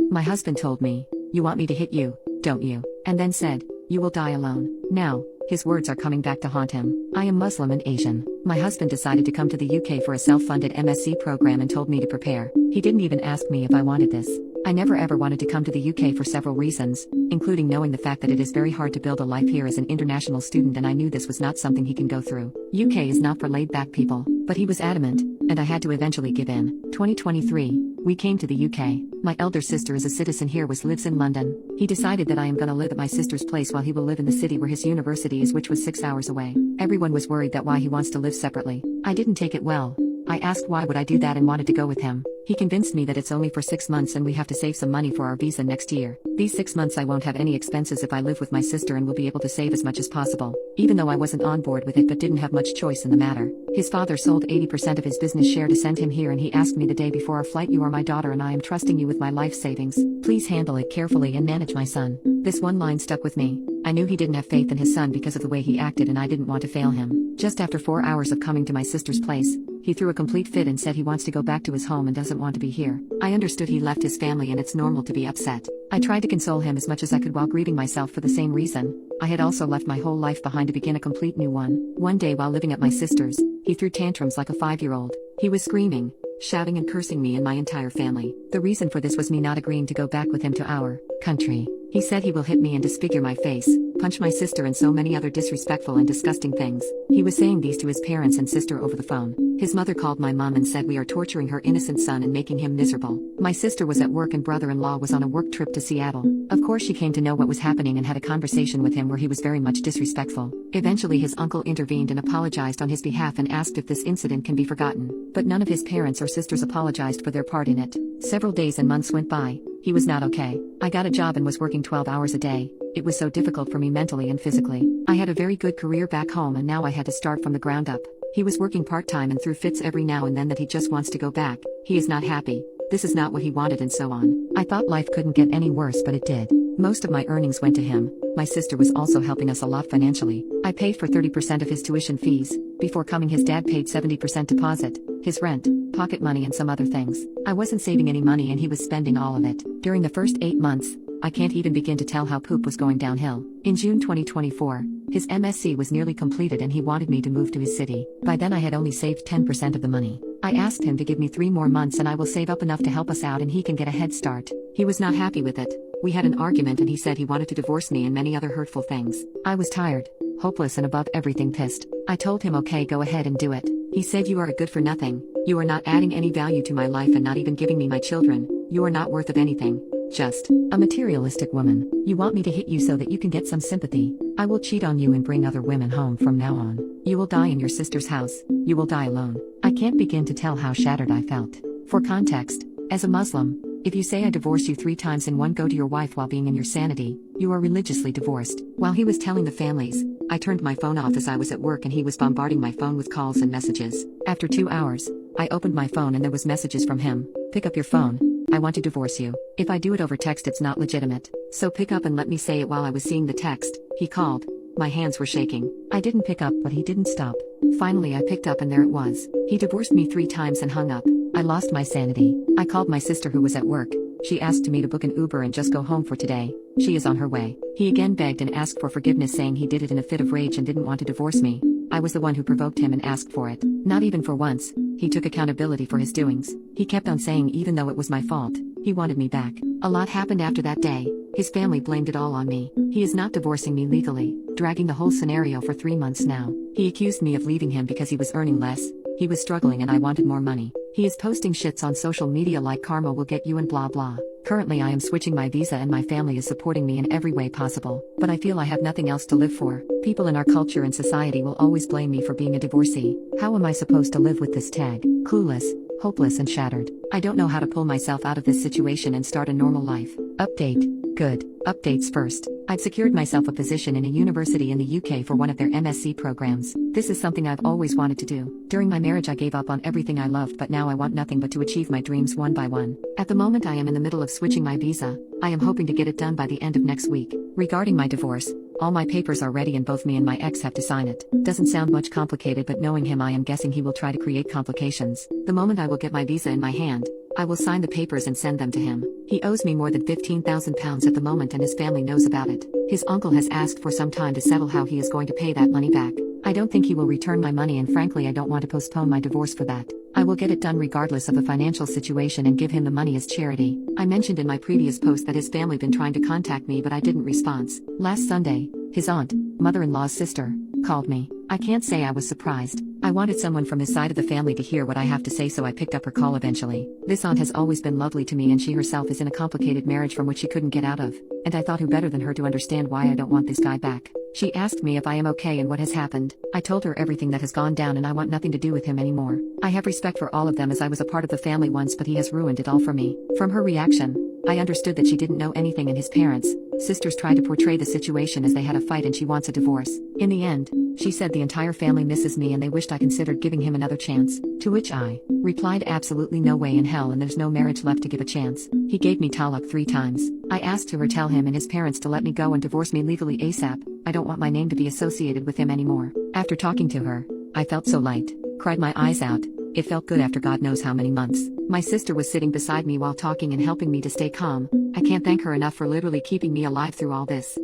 My husband told me, "You want me to hit you, don't you?" And then said, "You will die alone." Now, his words are coming back to haunt him. I am Muslim and Asian. My husband decided to come to the UK for a self-funded MSc program and told me to prepare. He didn't even ask me if I wanted this. I never ever wanted to come to the UK for several reasons, including knowing the fact that it is very hard to build a life here as an international student, and I knew this was not something he can go through. UK is not for laid-back people, but he was adamant, and I had to eventually give in. 2023, we came to the UK. My elder sister is a citizen here, lives in London. He decided that I am gonna live at my sister's place while he will live in the city where his university is, which was 6 hours away. Everyone was worried that why he wants to live separately. I didn't take it well. I asked why would I do that and wanted to go with him. He convinced me that it's only for 6 months and we have to save some money for our visa next year. These 6 months I won't have any expenses if I live with my sister and will be able to save as much as possible. Even though I wasn't on board with it but didn't have much choice in the matter. His father sold 80% of his business share to send him here, and he asked me the day before our flight, "You are my daughter and I am trusting you with my life savings. Please handle it carefully and manage my son." This one line stuck with me. I knew he didn't have faith in his son because of the way he acted, and I didn't want to fail him. Just after 4 hours of coming to my sister's place, he threw a complete fit and said he wants to go back to his home and doesn't want to be here. I understood he left his family and it's normal to be upset. I tried to console him as much as I could while grieving myself for the same reason. I had also left my whole life behind to begin a complete new one. One day while living at my sister's, he threw tantrums like a 5-year-old. He was screaming, shouting and cursing me and my entire family. The reason for this was me not agreeing to go back with him to our country. He said he will hit me and disfigure my face, punch my sister and so many other disrespectful and disgusting things. He was saying these to his parents and sister over the phone. His mother called my mom and said we are torturing her innocent son and making him miserable. My sister was at work and brother-in-law was on a work trip to Seattle. Of course she came to know what was happening and had a conversation with him where he was very much disrespectful. Eventually his uncle intervened and apologized on his behalf and asked if this incident can be forgotten. But none of his parents or sisters apologized for their part in it. Several days and months went by. He was not okay. I got a job and was working 12 hours a day. It was so difficult for me mentally and physically. I had a very good career back home and now I had to start from the ground up. He was working part-time and threw fits every now and then that he just wants to go back. He is not happy. This is not what he wanted and so on. I thought life couldn't get any worse, but it did. Most of my earnings went to him. My sister was also helping us a lot financially. I paid for 30% of his tuition fees. Before coming, his dad paid 70% deposit, his rent, pocket money and some other things. I wasn't saving any money and he was spending all of it. During the first 8 months, I can't even begin to tell how poop was going downhill. In June 2024, his MSc was nearly completed and he wanted me to move to his city. By then I had only saved 10% of the money. I asked him to give me 3 more months and I will save up enough to help us out and he can get a head start. He was not happy with it. We had an argument and he said he wanted to divorce me and many other hurtful things. I was tired, hopeless and above everything pissed. I told him okay, go ahead and do it. He said, "You are a good for nothing. You are not adding any value to my life and not even giving me my children. You are not worth of anything. Just a materialistic woman. You want me to hit you so that you can get some sympathy. I will cheat on you and bring other women home from now on. You will die in your sister's house. You will die alone." I can't begin to tell how shattered I felt. For context, as a Muslim, if you say I divorce you 3 times in one go to your wife while being in your sanity, you are religiously divorced. While he was telling the families, I turned my phone off as I was at work and he was bombarding my phone with calls and messages. After 2 hours, I opened my phone and there was messages from him. "Pick up your phone. I want to divorce you. If I do it over text it's not legitimate. So pick up and let me say it." While I was seeing the text, he called. My hands were shaking. I didn't pick up but he didn't stop. Finally I picked up and there it was. He divorced me 3 times and hung up. I lost my sanity. I called my sister who was at work. She asked me to book an Uber and just go home for today. She is on her way. He again begged and asked for forgiveness, saying he did it in a fit of rage and didn't want to divorce me. I was the one who provoked him and asked for it. Not even for once. He took accountability for his doings. He kept on saying even though it was my fault, he wanted me back. A lot happened after that day. His family blamed it all on me. He is not divorcing me legally, dragging the whole scenario for 3 months now. He accused me of leaving him because he was earning less. He was struggling and I wanted more money. He is posting shits on social media like karma will get you and blah blah. Currently I am switching my visa and my family is supporting me in every way possible. But I feel I have nothing else to live for. People in our culture and society will always blame me for being a divorcee. How am I supposed to live with this tag? Clueless, hopeless and shattered. I don't know how to pull myself out of this situation and start a normal life. Update. Good. Updates first. I've secured myself a position in a university in the UK for one of their MSc programs. This is something I've always wanted to do. During my marriage I gave up on everything I loved, but now I want nothing but to achieve my dreams one by one. At the moment I am in the middle of switching my visa. I am hoping to get it done by the end of next week. Regarding my divorce, all my papers are ready and both me and my ex have to sign it. Doesn't sound much complicated, but knowing him I am guessing he will try to create complications. The moment I will get my visa in my hand, I will sign the papers and send them to him. He owes me more than £15,000 at the moment and his family knows about it. His uncle has asked for some time to settle how he is going to pay that money back. I don't think he will return my money and frankly I don't want to postpone my divorce for that. I will get it done regardless of the financial situation and give him the money as charity. I mentioned in my previous post that his family been trying to contact me but I didn't respond. Last Sunday, his aunt, mother-in-law's sister, called me. I can't say I was surprised. I wanted someone from his side of the family to hear what I have to say so I picked up her call eventually. This aunt has always been lovely to me and she herself is in a complicated marriage from which she couldn't get out of. And I thought who better than her to understand why I don't want this guy back. She asked me if I am okay and what has happened. I told her everything that has gone down and I want nothing to do with him anymore. I have respect for all of them as I was a part of the family once but he has ruined it all for me. From her reaction, I understood that she didn't know anything and his parents, sisters tried to portray the situation as they had a fight and she wants a divorce. In the end, she said the entire family misses me and they wished I considered giving him another chance. To which I replied absolutely no way in hell and there's no marriage left to give a chance. He gave me talaq 3 times. I asked her to tell him and his parents to let me go and divorce me legally ASAP. I don't want my name to be associated with him anymore. After talking to her, I felt so light, cried my eyes out. It felt good after God knows how many months. My sister was sitting beside me while talking and helping me to stay calm. I can't thank her enough for literally keeping me alive through all this.